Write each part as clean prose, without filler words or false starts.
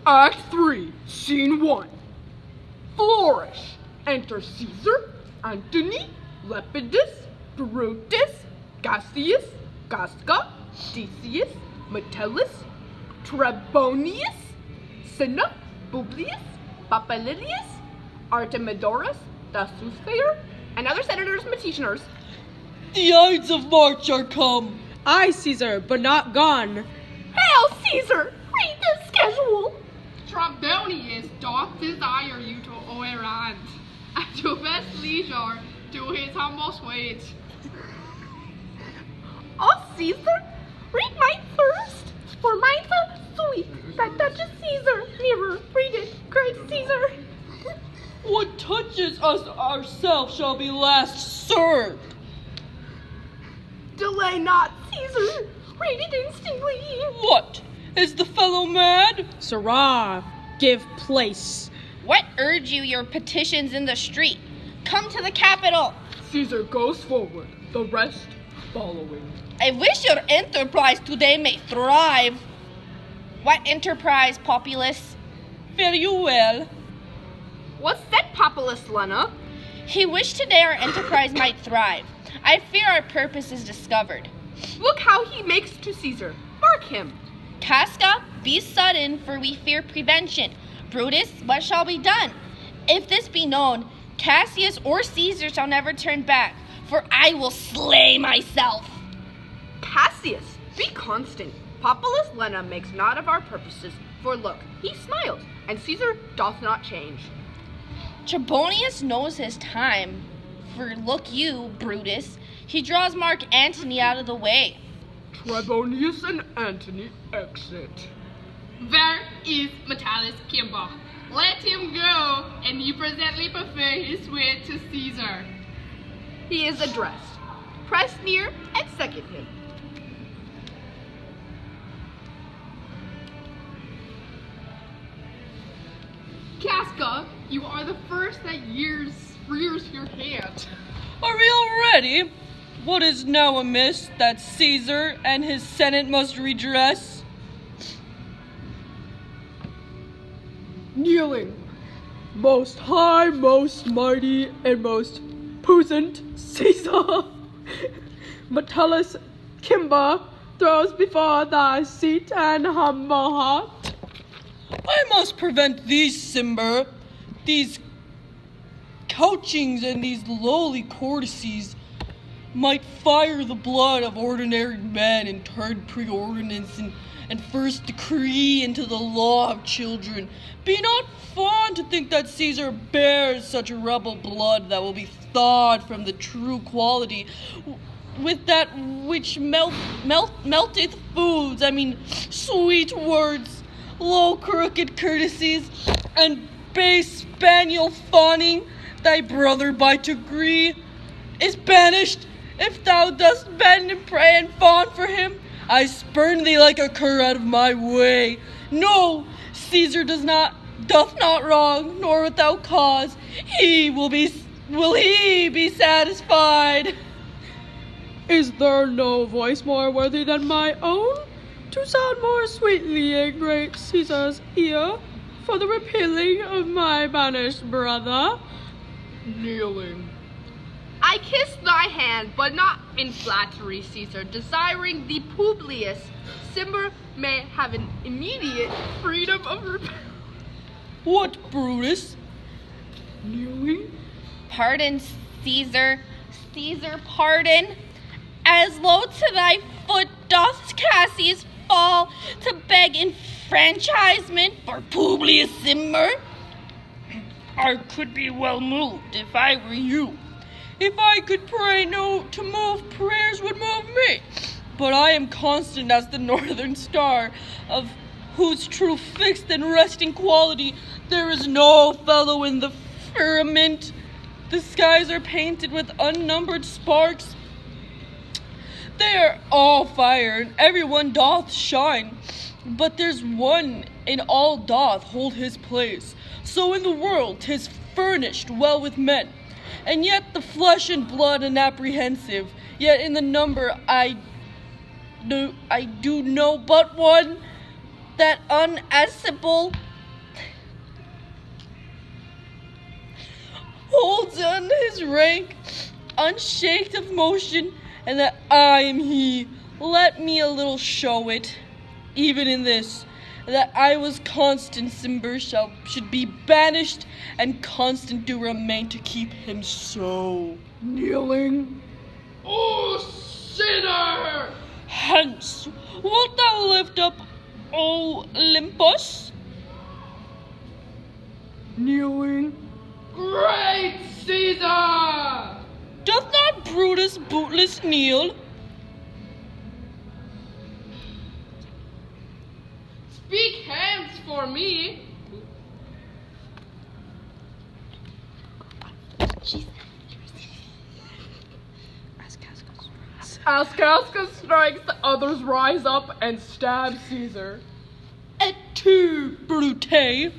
Act 3, Scene 1. Flourish. Enter Caesar, Antony, Lepidus, Brutus, Cassius, Casca, Decius, Metellus, Trebonius, Cinna, Publius, Papilius, Artemidorus, the soothsayer, and other senators and petitioners. The Ides of March are come. Aye, Caesar, but not gone. Hail, Caesar! Read the schedule! Trebonius doth desire you to overrun, and to best leisure to his humble suite. Oh, Caesar, read mine first, for mine's a sweet that touches Caesar. Nearer, read it, cried Caesar. What touches us ourselves shall be last served. Delay not, Caesar. Read it instantly. What? Is the fellow mad? Sirrah, give place. What urge you your petitions in the street? Come to the Capitol. Caesar goes forward, the rest following. I wish your enterprise today may thrive. What enterprise, Populus? Very well. What's that, Populus, Lena? He wished today our enterprise might thrive. I fear our purpose is discovered. Look how he makes to Caesar. Mark him. Casca, be sudden, for we fear prevention. Brutus, what shall be done? If this be known, Cassius or Caesar shall never turn back, for I will slay myself. Cassius, be constant. Populus Lena makes not of our purposes, for look, he smiles, and Caesar doth not change. Trebonius knows his time, for look you, Brutus, he draws Mark Antony out of the way. Trebonius and Antony exit. There is Metellus Kimber. Let him go, and you presently prefer his suite to Caesar. He is addressed. Press near and second him. Casca, you are the first that rears your hand. Are we all ready? What is now amiss that Caesar and his Senate must redress? Kneeling. Most high, most mighty, and most puissant Caesar, Metellus Kimber throws before thy seat and humble heart. I must prevent these Cimber, these couchings and these lowly courtesies might fire the blood of ordinary men and turn preordinance and first decree into the law of children. Be not fond to think that Caesar bears such rebel blood that will be thawed from the true quality with that which melteth foods, sweet words, low crooked courtesies, and base spaniel fawning. Thy brother by degree is banished. If thou dost bend and pray and fawn for him, I spurn thee like a cur out of my way. No, Caesar doth not wrong, nor without cause. Will he be satisfied? Is there no voice more worthy than my own to sound more sweetly in great Caesar's ear for the repealing of my banished brother? Kneeling. I kiss thy hand, but not in flattery, Caesar, desiring the Publius Cimber may have an immediate freedom of rebellion. What, Brutus? Kneeling? Pardon, Caesar, pardon. As low to thy foot doth Cassius fall to beg enfranchisement for Publius Cimber. I could be well moved if I were you. If I could pray to move, prayers would move me. But I am constant as the northern star, of whose true fixed and resting quality there is no fellow in the firmament. The skies are painted with unnumbered sparks. They are all fire, and every one doth shine. But there's one in all doth hold his place. So in the world 'tis furnished well with men. And yet the flesh and blood inapprehensive, yet in the number I do know but one, that unassible holds on his rank, unshaked of motion, and that I am he. Let me a little show it, even in this, that I was constant Cimber should be banished, and constant do remain to keep him so. Kneeling. Oh, sinner! Hence, wilt thou lift up, O Olympus? Kneeling. Great Caesar! Doth not Brutus bootless kneel? Speak hence for me. As Casca strikes, the others rise up and stab Caesar. Et tu, Brute,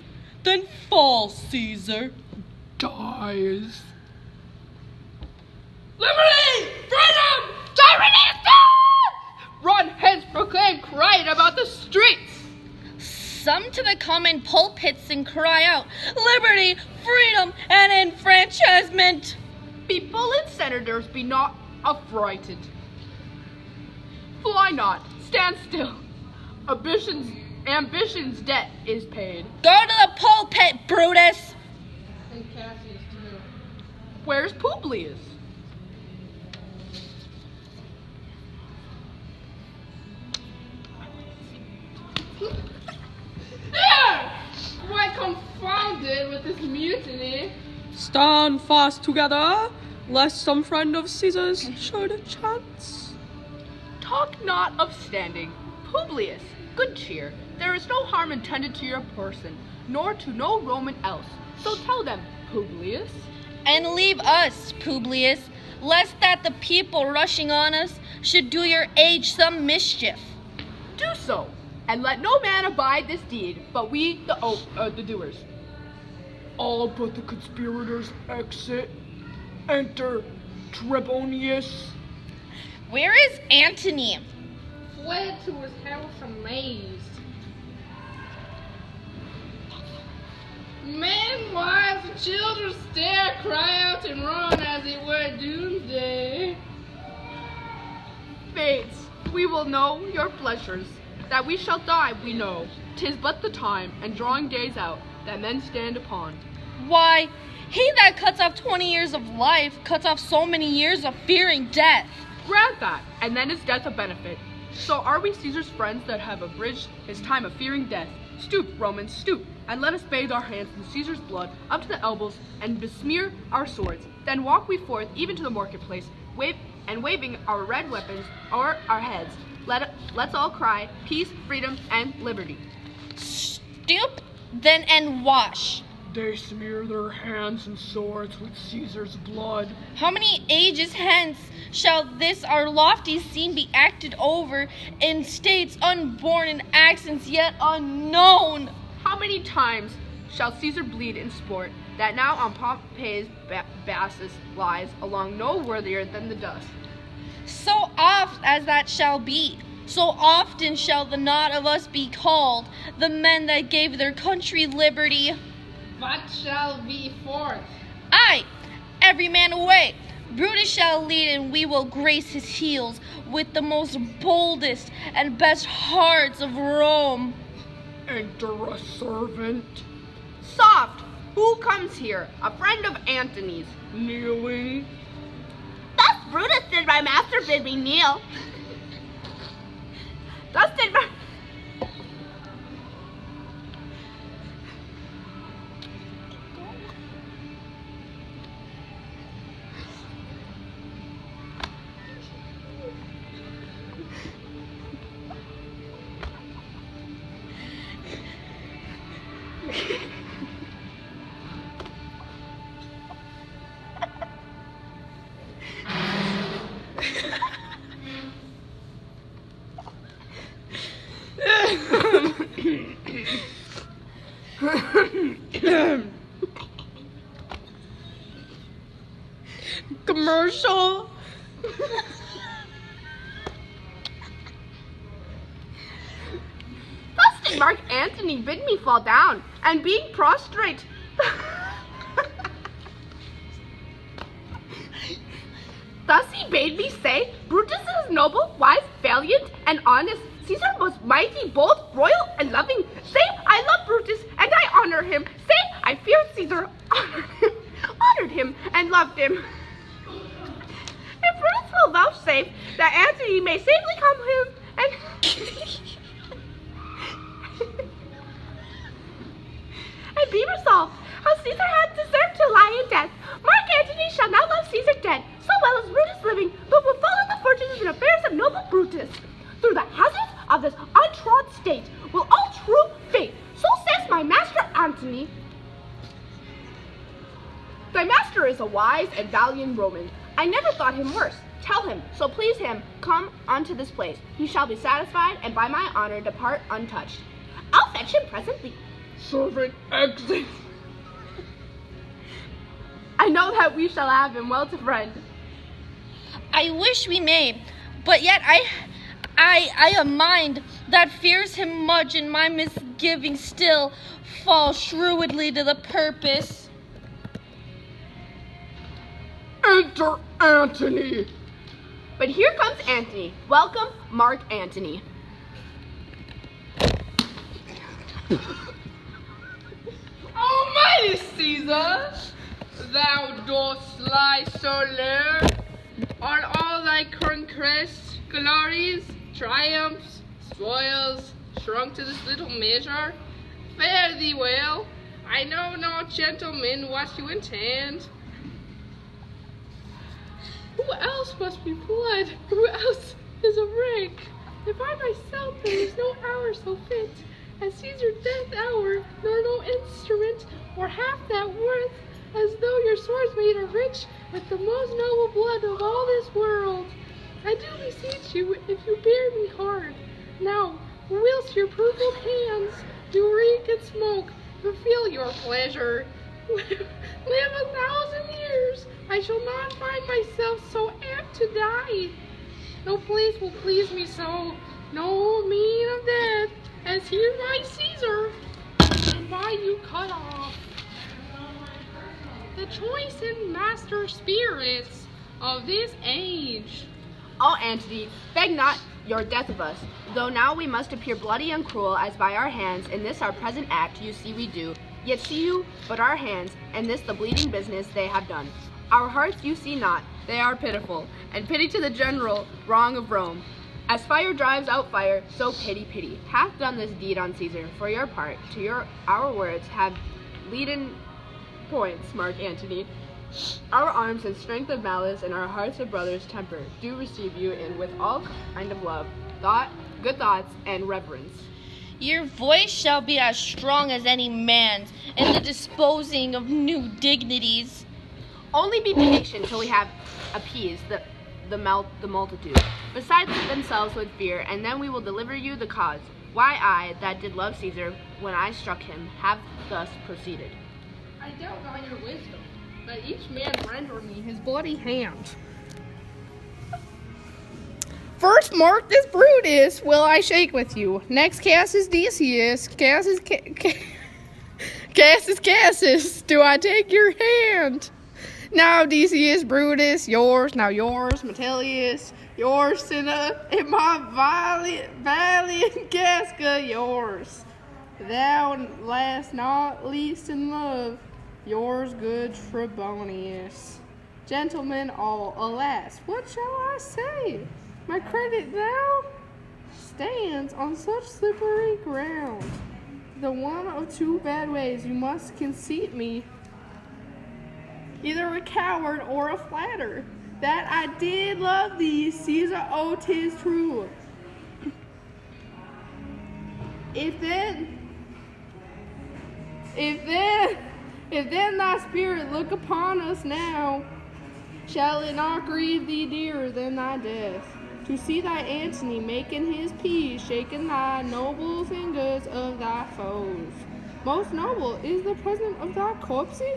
then fall, Caesar. Dies. Liberty! Freedom! Tyranny is dead! Run hence, proclaim, cry it about the streets! Some to the common pulpits and cry out, liberty, freedom, and enfranchisement. People and senators, be not affrighted. Fly not, stand still. Ambition's debt is paid. Go to the pulpit, Brutus. And Cassius too. Where's Publius? There! Quite confounded with this mutiny. Stand fast together, lest some friend of Caesar's should chance. Talk not of standing. Publius, good cheer. There is no harm intended to your person, nor to no Roman else. So tell them, Publius. And leave us, Publius, lest that the people rushing on us should do your age some mischief. Do so, and let no man abide this deed, but we, the doers. All but the conspirators exit. Enter Trebonius. Where is Antony? Fled to his house amazed. Men, wives, and children stare, cry out, and run as it were doomsday. Fates, we will know your pleasures. That we shall die, we know. 'Tis but the time, and drawing days out, that men stand upon. Why, he that cuts off 20 years of life cuts off so many years of fearing death. Grant that, and then is death a benefit. So are we Caesar's friends that have abridged his time of fearing death? Stoop, Romans, stoop, and let us bathe our hands in Caesar's blood up to the elbows, and besmear our swords. Then walk we forth even to the marketplace, waving our red weapons o'er our heads. Let's all cry, peace, freedom, and liberty. Stoop, then, and wash. They smear their hands and swords with Caesar's blood. How many ages hence shall this our lofty scene be acted over in states unborn and accents yet unknown? How many times shall Caesar bleed in sport, that now on Pompey's bassus lies along no worthier than the dust? So oft as that shall be, so often shall the not of us be called the men that gave their country liberty. What shall be forth? Aye, every man away. Brutus shall lead, and we will grace his heels with the most boldest and best hearts of Rome. Enter a servant. Soft! Who comes here? A friend of Antony's. Kneeling. Thus Brutus did my master bid me kneel. Thus did my... Commercial. Thus did Mark Antony bid me fall down, and being prostrate, Thus he bade me say, Brutus is noble, wise, valiant, and honest. Caesar was mighty, bold, royal, and loving. Say, I love Brutus, and I honor him. Say, I fear Caesar, honored him, and loved him. If Brutus will vouchsafe that Antony may safely come him, and be resolved, how Caesar had deserved to lie in death. Mark Antony shall now love Caesar dead, so well as Brutus living, but will follow the fortunes and affairs of noble Brutus. Through the hazards of this untrod state will all true fate. So says my master Antony. Thy master is a wise and valiant Roman. I never thought him worse. Tell him, so please him, come unto this place. He shall be satisfied, and by my honor depart untouched. I'll fetch him presently. Servant exit. I know that we shall have him well to friend. I wish we may, but yet I a mind that fears him much, and my misgivings still fall shrewdly to the purpose. Enter Antony. But here comes Antony. Welcome, Mark Antony. Almighty Caesar, thou dost lie so low. On all thy conquests, glories, triumphs, spoils, shrunk to this little measure. Fare thee well. I know not, gentlemen, what you intend. Who else must be blood? Who else is a rank? If I myself, there is no hour so fit as Caesar's death hour, nor no instrument, or half that worth, as though your swords made are rich with the most noble blood of all this world. I do beseech you, if you bear me hard, now, whilst your purpled hands do reek and smoke, fulfill your pleasure. Live 1,000 years, I shall not find myself so apt to die. No place will please me so, no mean of death, as here my Caesar, and by you cut off. The choice and master spirits of this age. O Antony, beg not your death of us, though now we must appear bloody and cruel, as by our hands in this our present act you see we do. Yet see you but our hands, and this the bleeding business they have done. Our hearts you see not, they are pitiful, and pity to the general wrong of Rome. As fire drives out fire, so pity hath done this deed on Caesar. For your part, to our words have leaden points, Mark Antony. Our arms and strength of malice, and our hearts of brothers' temper, do receive you in with all kind of love, good thoughts, and reverence. Your voice shall be as strong as any man's in the disposing of new dignities. Only be patient till we have appeased the multitude, beside themselves with fear, and then we will deliver you the cause. Why I, that did love Caesar, when I struck him, have thus proceeded. I doubt not your wisdom, but each man render me his bloody hand. First, Mark this Brutus will I shake with you. Next, Cassius Decius. Cassius, do I take your hand? Now, Decius, Brutus, yours. Now, yours, Metellus, yours, Cinna, and my valiant Gasca, yours. Thou, and last not least in love, yours, good Trebonius. Gentlemen all, alas, what shall I say? My credit now stands on such slippery ground. The one of two bad ways you must conceit me, either a coward or a flatter. That I did love thee, Caesar, oh, 'tis true. If then thy spirit look upon us now, shall it not grieve thee dearer than thy death? To see thy Antony making his peace, shaking thy noble fingers of thy foes. Most noble is the present of thy corpsey?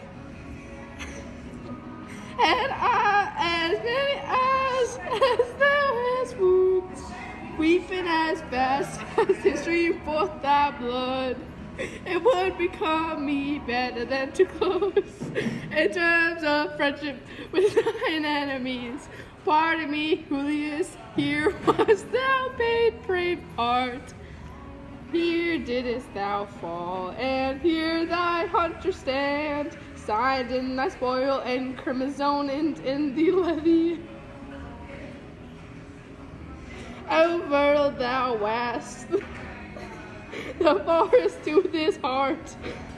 And I, as many eyes as thou hast wounds, weeping as fast as to stream forth thy blood, it would become me better than to close in terms of friendship with thine enemies. Pardon me, Julius, here wast thou paid brave part. Here didst thou fall, and here thy hunter stand, signed in thy spoil and crimsoned in the levy. Over thou wast the forest to this heart,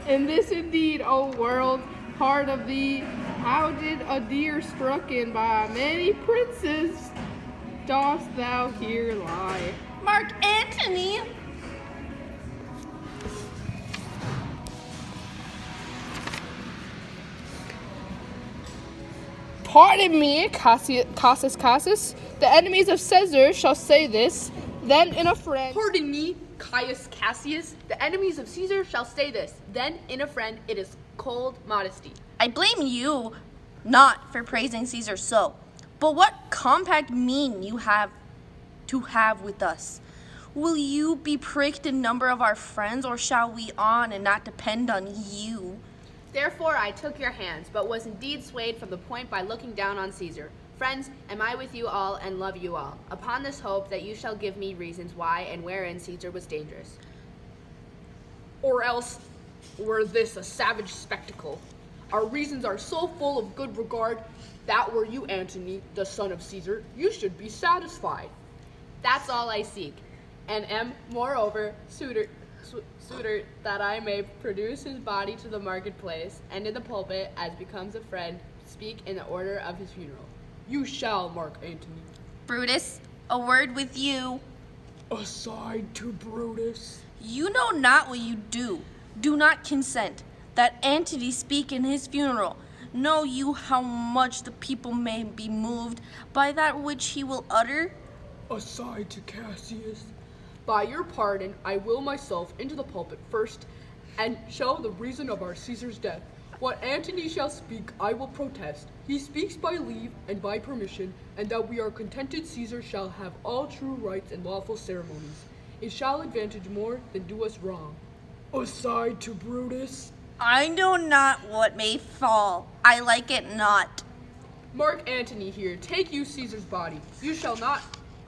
and this indeed, O world, part of thee. How did a deer struck in by many princes dost thou here lie? Mark Antony! Pardon me, Cassius. The enemies of Caesar shall say this, then in a friend. Pardon me, Caius Cassius. The enemies of Caesar shall say this. Then, in a friend, it is cold modesty. I blame you not for praising Caesar so, but what compact mean you have to have with us? Will you be pricked in number of our friends, or shall we on and not depend on you? Therefore I took your hands, but was indeed swayed from the point by looking down on Caesar. Friends, am I with you all and love you all, upon this hope that you shall give me reasons why and wherein Caesar was dangerous. Or else were this a savage spectacle. Our reasons are so full of good regard that were you Antony, the son of Caesar, you should be satisfied. That's all I seek, and am, moreover, suitor that I may produce his body to the marketplace, and in the pulpit, as becomes a friend, speak in the order of his funeral. You shall, Mark Antony. Brutus, a word with you. Aside to Brutus. You know not what you do. Do not consent that Antony speak in his funeral. Know you how much the people may be moved by that which he will utter? Aside to Cassius. By your pardon, I will myself into the pulpit first, and show the reason of our Caesar's death. What Antony shall speak, I will protest. He speaks by leave and by permission, and that we are contented Caesar shall have all true rights and lawful ceremonies. It shall advantage more than do us wrong. Aside to Brutus. I know not what may fall. I like it not. Mark Antony here, take you Caesar's body. You shall not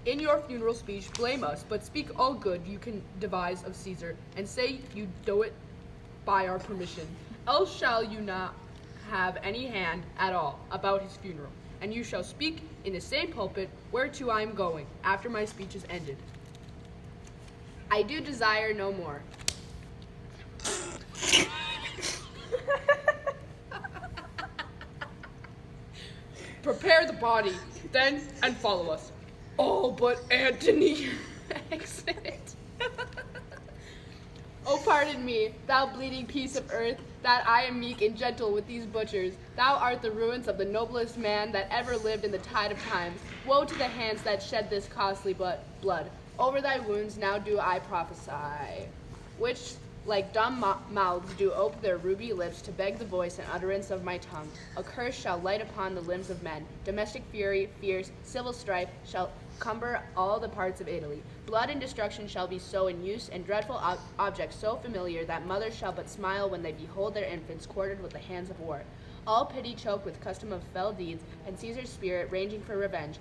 in your funeral speech blame us, but speak all good you can devise of Caesar, and say you do it by our permission. Else shall you not have any hand at all about his funeral, and you shall speak in the same pulpit whereto I am going, after my speech is ended. I do desire no more. Prepare the body, then, and follow us. All but Antony. Exit. Oh, pardon me, thou bleeding piece of earth, that I am meek and gentle with these butchers. Thou art the ruins of the noblest man that ever lived in the tide of times. Woe to the hands that shed this costly blood. Over thy wounds now do I prophesy, which like dumb mouths do ope their ruby lips to beg the voice and utterance of my tongue. A curse shall light upon the limbs of men. Domestic fury, fears, civil strife shall cumber all the parts of Italy. Blood and destruction shall be so in use, and dreadful objects so familiar that mothers shall but smile when they behold their infants quartered with the hands of war. All pity choked with custom of fell deeds, and Caesar's spirit ranging for revenge,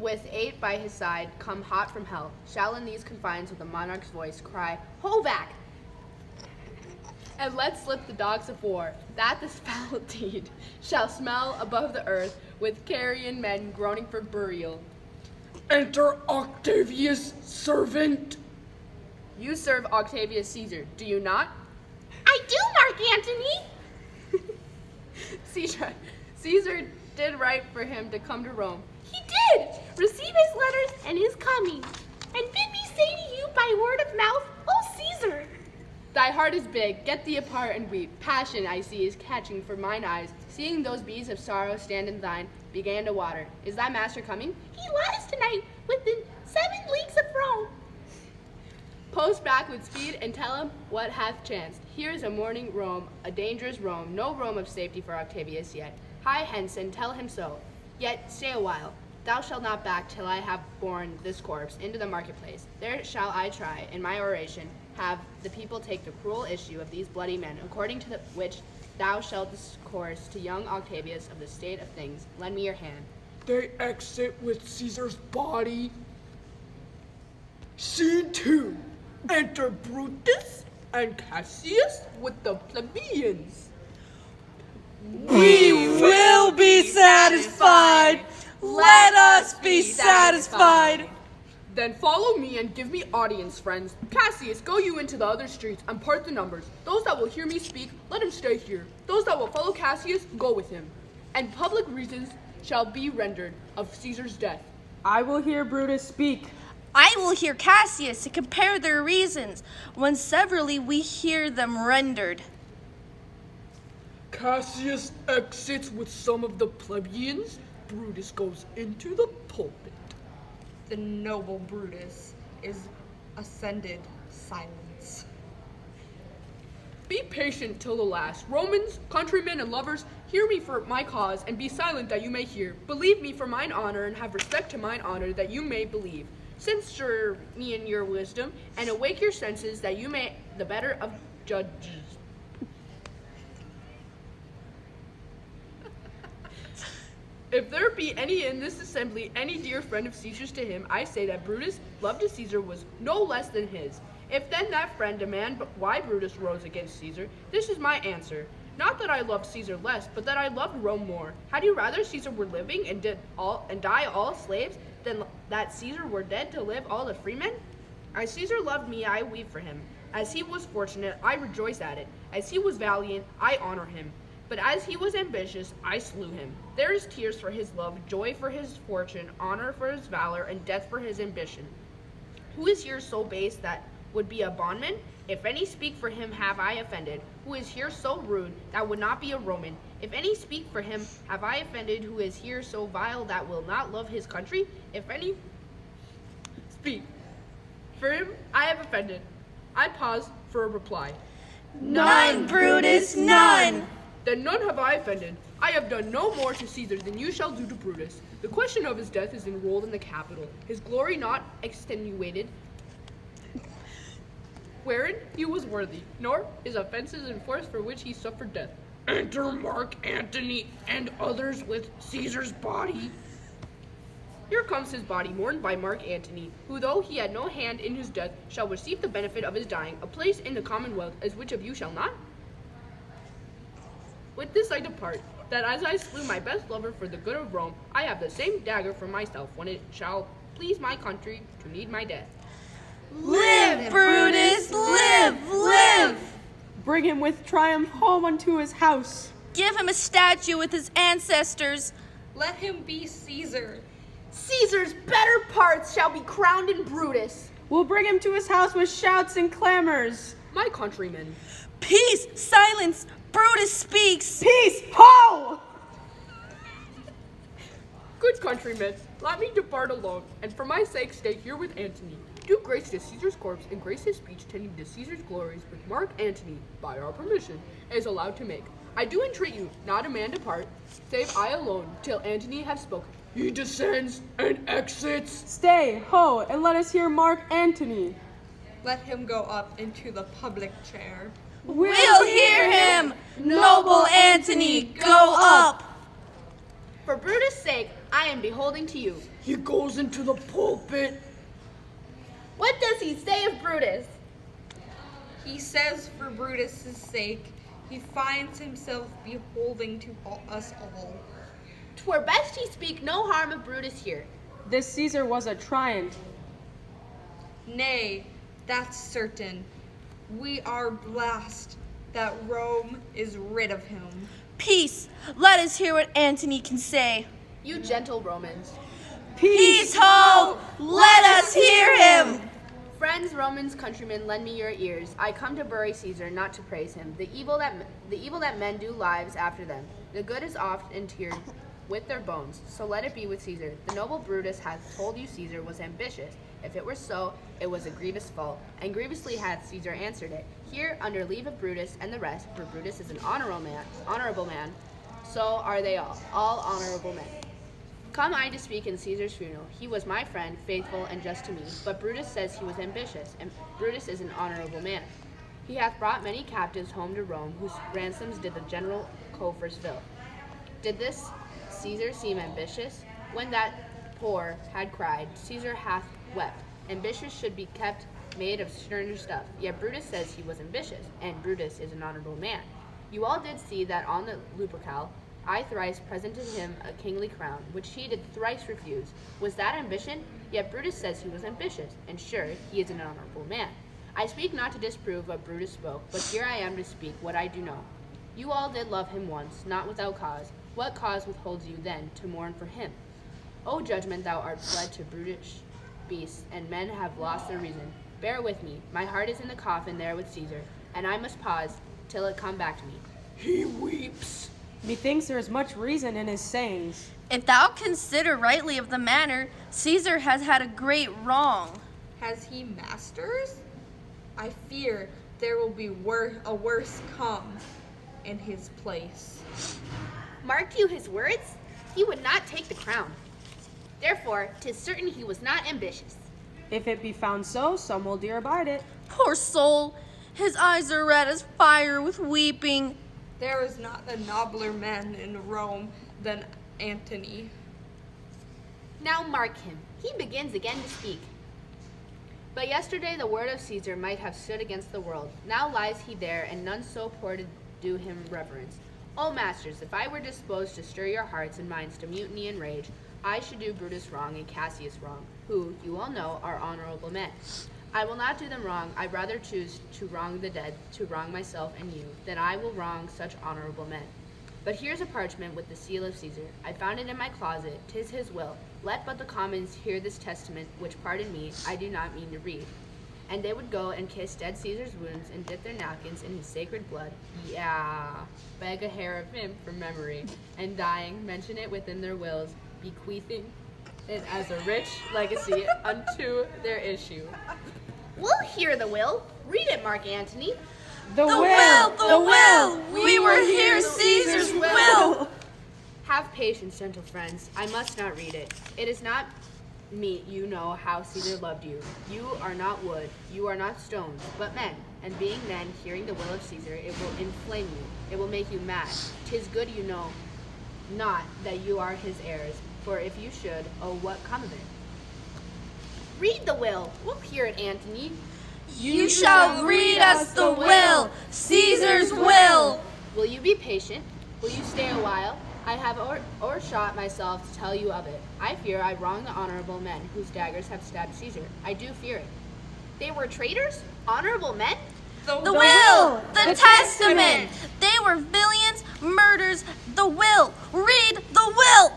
with 8 by his side, come hot from hell, shall in these confines with the monarch's voice cry, "Ho back! And let slip the dogs of war, that this foul deed shall smell above the earth with carrion men groaning for burial." Enter Octavius' servant. You serve Octavius Caesar, do you not? I do, Mark Antony. Caesar did right for him to come to Rome. He did. Receive his letters and his coming, and bid me say to you by word of mouth, "O Caesar." Thy heart is big, get thee apart and weep. Passion, I see, is catching for mine eyes. Seeing those bees of sorrow stand in thine, began to water. Is thy master coming? He lies tonight within 7 leagues of Rome. Post back with speed and tell him what hath chanced. Here is a morning Rome, a dangerous Rome, no Rome of safety for Octavius yet. Hie hence and tell him so. Yet stay a while. Thou shalt not back till I have borne this corpse into the marketplace. There shall I try, in my oration, have the people take the cruel issue of these bloody men, according to which thou shalt discourse to young Octavius of the state of things. Lend me your hand. They exit with Caesar's body. Scene 2. Enter Brutus and Cassius with the plebeians. We will be satisfied. Let us be satisfied. Then follow me and give me audience, friends. Cassius, go you into the other streets and part the numbers. Those that will hear me speak, let him stay here. Those that will follow Cassius, go with him. And public reasons shall be rendered of Caesar's death. I will hear Brutus speak. I will hear Cassius to compare their reasons, when severally we hear them rendered. Cassius exits with some of the plebeians. Brutus goes into the pulpit. The noble Brutus is ascended silence. Be patient till the last. Romans, countrymen, and lovers, hear me for my cause, and be silent that you may hear. Believe me for mine honor, and have respect to mine honor, that you may believe. Censure me in your wisdom, and awake your senses, that you may the better of judges. If there be any in this assembly, any dear friend of Caesar's to him, I say that Brutus' love to Caesar was no less than his. If then that friend demand why Brutus rose against Caesar, this is my answer. Not that I loved Caesar less, but that I loved Rome more. Had you rather Caesar were living and die all slaves, than that Caesar were dead to live all the freemen? As Caesar loved me, I weep for him. As he was fortunate, I rejoice at it. As he was valiant, I honor him. But as he was ambitious, I slew him. There is tears for his love, joy for his fortune, honor for his valor, and death for his ambition. Who is here so base that would be a bondman? If any speak for him, have I offended? Who is here so rude that would not be a Roman? If any speak for him, have I offended? Who is here so vile that will not love his country? If any speak for him, I have offended. I pause for a reply. None, Brutus, none. Then none have I offended. I have done no more to Caesar than you shall do to Brutus. The question of his death is enrolled in the Capitol, his glory not extenuated, wherein he was worthy, nor his offenses enforced for which he suffered death. Enter Mark Antony and others with Caesar's body. Here comes his body, mourned by Mark Antony, who though he had no hand in his death, shall receive the benefit of his dying, a place in the commonwealth, as which of you shall not? With this I depart, that as I slew my best lover for the good of Rome, I have the same dagger for myself, when it shall please my country to need my death. Live, Brutus, live, live. Bring him with triumph home unto his house. Give him a statue with his ancestors. Let him be Caesar. Caesar's better parts shall be crowned in Brutus. We'll bring him to his house with shouts and clamors. My countrymen, Peace, silence, Brutus speaks. Peace, ho! good countrymen, let me depart alone, and for my sake stay here with Antony. Do grace to Caesar's corpse and grace his speech tending to Caesar's glories, which Mark Antony, by our permission, is allowed to make. I do entreat you, not a man depart, save I alone, till Antony have spoken. He descends and exits. Stay, ho, and let us hear Mark Antony. Let him go up into the public chair. We'll hear him. Noble Antony, go up. For Brutus' sake, I am beholding to you. He goes into the pulpit. What does he say of Brutus? He says for Brutus' sake, he finds himself beholding to us all. 'Twere best he speak no harm of Brutus here. This Caesar was a tyrant. Nay, that's certain. We are blessed that Rome is rid of him. Peace, let us hear what Antony can say. You gentle Romans. Peace, ho! Let us hear him! Friends, Romans, countrymen, lend me your ears. I come to bury Caesar, not to praise him. The evil that men do lives after them. The good is oft interred with their bones. So let it be with Caesar. The noble Brutus hath told you Caesar was ambitious. If it were so, it was a grievous fault, and grievously hath Caesar answered it. Here, under leave of Brutus and the rest, for Brutus is an honorable man, so are they all honorable men. Come I to speak in Caesar's funeral. He was my friend, faithful and just to me, but Brutus says he was ambitious, and Brutus is an honorable man. He hath brought many captives home to Rome, whose ransoms did the general coffers fill. Did this Caesar seem ambitious? When that poor had cried, Caesar hath wept. Ambitious should be kept made of sterner stuff. Yet Brutus says he was ambitious, and Brutus is an honorable man. You all did see that on the Lupercal I thrice presented him a kingly crown, which he did thrice refuse. Was that ambition? Yet Brutus says he was ambitious, and sure, he is an honorable man. I speak not to disprove what Brutus spoke, but here I am to speak what I do know. You all did love him once, not without cause. What cause withholds you then to mourn for him? O judgment, thou art fled to brutish beasts, and men have lost their reason. Bear with me, my heart is in the coffin there with Caesar, and I must pause till it come back to me. He weeps. Methinks there is much reason in his sayings. If thou consider rightly of the matter, Caesar has had a great wrong. Has he masters? I fear there will be a worse come in his place. Mark you his words? He would not take the crown. Therefore, 'tis certain he was not ambitious. If it be found so, some will dear abide it. Poor soul, his eyes are red as fire with weeping. There is not a nobler man in Rome than Antony. Now mark him. He begins again to speak. But yesterday the word of Caesar might have stood against the world. Now lies he there, and none so poor to do him reverence. O masters, if I were disposed to stir your hearts and minds to mutiny and rage, I should do Brutus wrong and Cassius wrong, who, you all know, are honorable men. I will not do them wrong. I rather choose to wrong the dead, to wrong myself and you, than I will wrong such honorable men. But here's a parchment with the seal of Caesar. I found it in my closet. 'Tis his will. Let but the commons hear this testament, which, pardon me, I do not mean to read. And they would go and kiss dead Caesar's wounds and dip their napkins in his sacred blood. Yeah, beg a hair of him from memory, and dying, mention it within their wills, bequeathing it as a rich legacy unto their issue. We'll hear the will. Read it, Mark Antony. The will! We were here, Caesar's will! Have patience, gentle friends. I must not read it. It is not meet you know how Caesar loved you. You are not wood, you are not stones, but men. And being men, hearing the will of Caesar, it will inflame you. It will make you mad. 'Tis good you know not that you are his heirs, for if you should, oh, what come of it? Read the will. We'll hear it, Antony. You shall read us the will, Caesar's will. Will you be patient? Will you stay a while? I have o'ershot myself to tell you of it. I fear I wrong the honorable men whose daggers have stabbed Caesar. I do fear it. They were traitors? Honorable men? The will! The testament! They were villains, murders, the will! Read the will!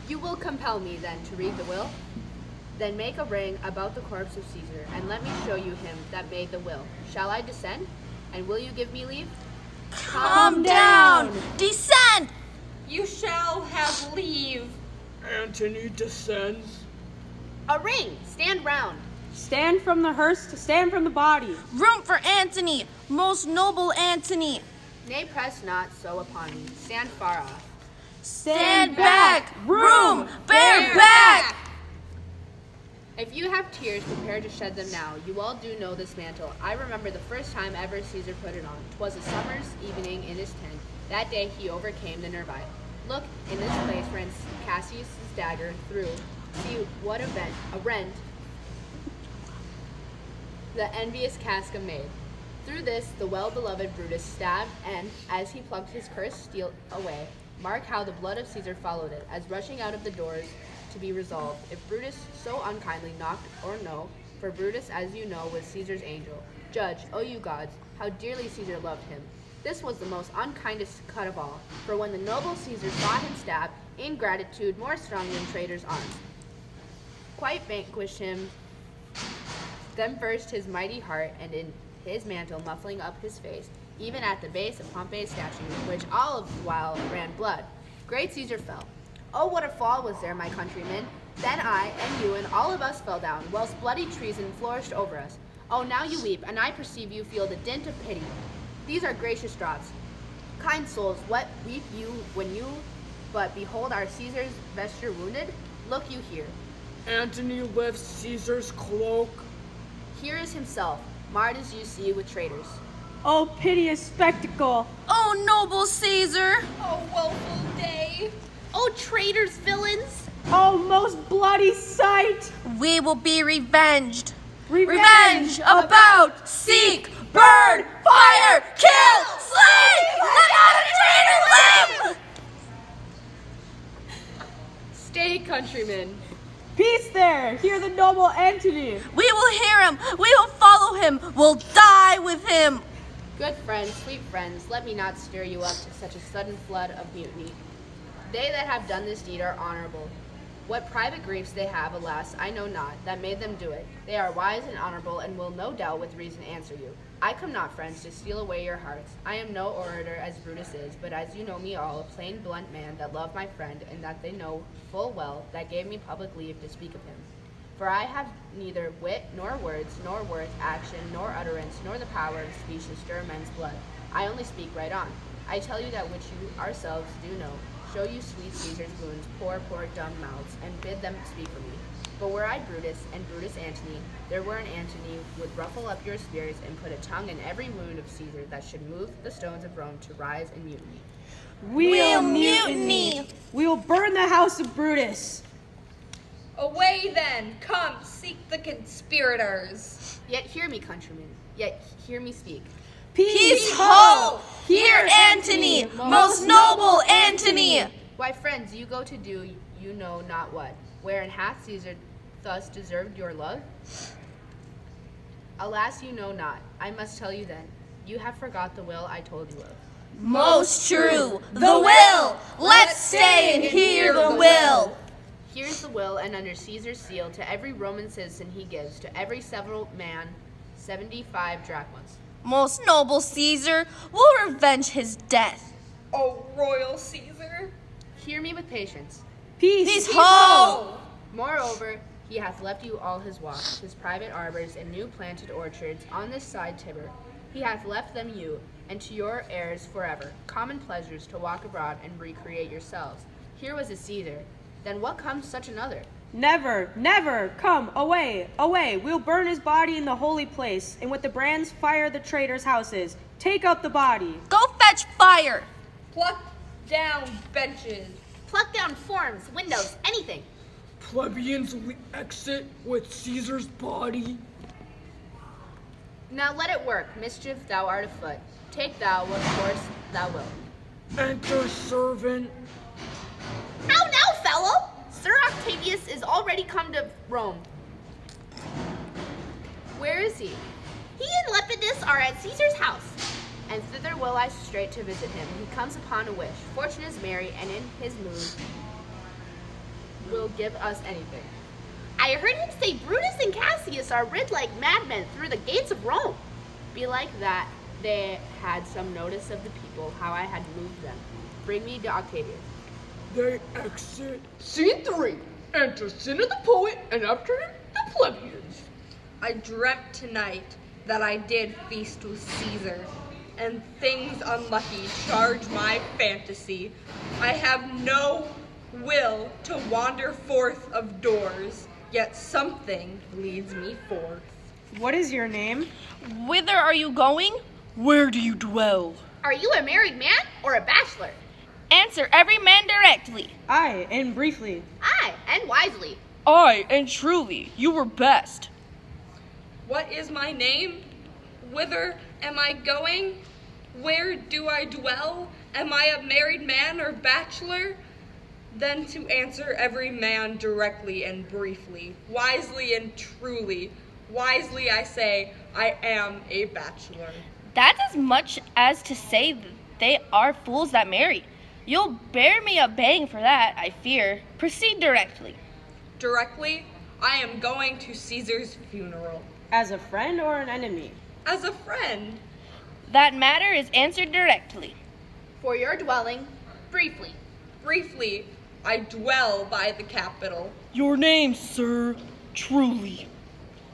You will compel me, then, to read the will? Then make a ring about the corpse of Caesar, and let me show you him that made the will. Shall I descend? And will you give me leave? Come down! Descend! You shall have leave. Antony descends. A ring! Stand round! Stand from the hearse, stand from the body. Room for Antony, most noble Antony. Nay, press not so upon me. Stand far off. Stand back! Room! Bear back! If you have tears, prepare to shed them now. You all do know this mantle. I remember the first time ever Caesar put it on. 'Twas a summer's evening in his tent. That day he overcame the Nervi. Look, in this place ran Cassius's dagger through. See what a rent the envious Casca made. Through this the well-beloved Brutus stabbed, and as he plucked his cursed steel away, mark how the blood of Caesar followed it, as rushing out of the doors to be resolved. If Brutus so unkindly knocked or no, for Brutus, as you know, was Caesar's angel. Judge, O you gods, how dearly Caesar loved him. This was the most unkindest cut of all, for when the noble Caesar saw him stabbed, ingratitude more strong than traitor's arms, quite vanquished him. Then burst his mighty heart, and in his mantle muffling up his face, even at the base of Pompey's statue, which all of the while ran blood. Great Caesar fell. Oh, what a fall was there, my countrymen! Then I, and you, and all of us fell down, whilst bloody treason flourished over us. Oh, now you weep, and I perceive you feel the dint of pity. These are gracious drops. Kind souls, what weep you when you but behold our Caesar's vesture wounded? Look you here. Antony lifts Caesar's cloak. Here is himself, marred as you see with traitors. Oh, piteous spectacle! Oh, noble Caesar! Oh, woeful day. Oh, traitors, villains! Oh, most bloody sight! We will be revenged. Revenge about, seek, burn, fire, kill, slay! Let not a traitor live! Stay, countrymen. Peace there! Hear the noble Antony! We will hear him. We will follow him. We'll die with him. Good friends, sweet friends, let me not stir you up to such a sudden flood of mutiny. They that have done this deed are honorable. What private griefs they have, alas, I know not, that made them do it. They are wise and honorable, and will no doubt with reason answer you. I come not, friends, to steal away your hearts. I am no orator as Brutus is, but as you know me all, a plain blunt man that loved my friend, and that they know full well, that gave me public leave to speak of him. For I have neither wit, nor words, nor worth, action, nor utterance, nor the power of speech to stir men's blood. I only speak right on. I tell you that which you ourselves do know. Show you sweet Caesar's wounds, poor dumb mouths, and bid them speak for me. But were I Brutus, and Brutus Antony, there were an Antony would ruffle up your spirits and put a tongue in every wound of Caesar that should move the stones of Rome to rise in mutiny. We'll mutiny! We will burn the house of Brutus! Away then, come, seek the conspirators. Yet hear me, countrymen, yet hear me speak. Peace ho! Hear Antony, most noble Antony! Why, friends, you go to do you know not what, wherein hath Caesar thus deserved your love? Alas, you know not. I must tell you then. You have forgot the will I told you of. Most true, the will! Let's stay and hear the will! Here's the will, and under Caesar's seal, to every Roman citizen he gives, to every several man, 75 drachmas. Most noble Caesar, we'll revenge his death. Oh, royal Caesar. Hear me with patience. Peace ho! Moreover, he hath left you all his walks, his private arbors, and new planted orchards on this side Tiber. He hath left them you, and to your heirs forever, common pleasures to walk abroad and recreate yourselves. Here was a Caesar. Then what comes such another? Never, never! Come, away, away! We'll burn his body in the holy place, and with the brands fire the traitors' houses. Take up the body. Go fetch fire! Pluck down benches. Pluck down forms, windows, anything. Plebeians, we exit with Caesar's body. Now let it work. Mischief, thou art afoot. Take thou what course thou wilt. Enter servant. How now, fellow? Sir Octavius is already come to Rome. Where is he? He and Lepidus are at Caesar's house. And thither will I straight to visit him. He comes upon a wish. Fortune is merry, and in his mood will give us anything. I heard him say Brutus and Cassius are rid like madmen through the gates of Rome. Belike that they had some notice of the people, how I had moved them. Bring me to Octavius. They exit. Scene 3. Enter Cinna the poet, and after him, the plebeians. I dreamt tonight that I did feast with Caesar, and things unlucky charge my fantasy. I have no will to wander forth of doors, yet something leads me forth. What is your name? Whither are you going? Where do you dwell? Are you a married man or a bachelor? Answer every man directly. Aye, and briefly. Aye, and wisely. Aye, and truly, you were best. What is my name? Whither am I going? Where do I dwell? Am I a married man or bachelor? Then to answer every man directly and briefly, wisely and truly. Wisely I say, I am a bachelor. That's as much as to say that they are fools that marry. You'll bear me a bang for that, I fear. Proceed directly. Directly, I am going to Caesar's funeral. As a friend or an enemy? As a friend. That matter is answered directly. For your dwelling, briefly. Briefly, I dwell by the Capitol. Your name, sir, truly.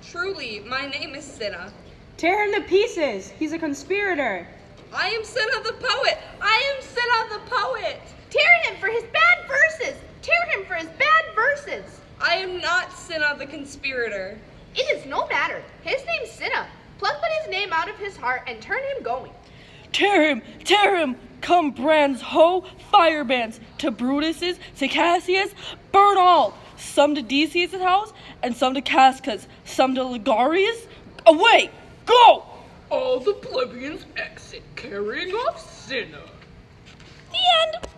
Truly, my name is Cinna. Tear him to pieces! He's a conspirator! I am Cinna the poet! I am Cinna the poet! Tear him for his bad verses! Tear him for his bad verses! I am not Cinna the conspirator. It is no matter. His name's Cinna. Pluck but his name out of his heart and turn him going. Tear him, Come brands, ho, fire bands, to Brutus's, to Cassius, burn all! Some to Decius' house, and some to Casca's, some to Ligarius. Away! Go! All the plebeians exit, carrying off Cinna. The end.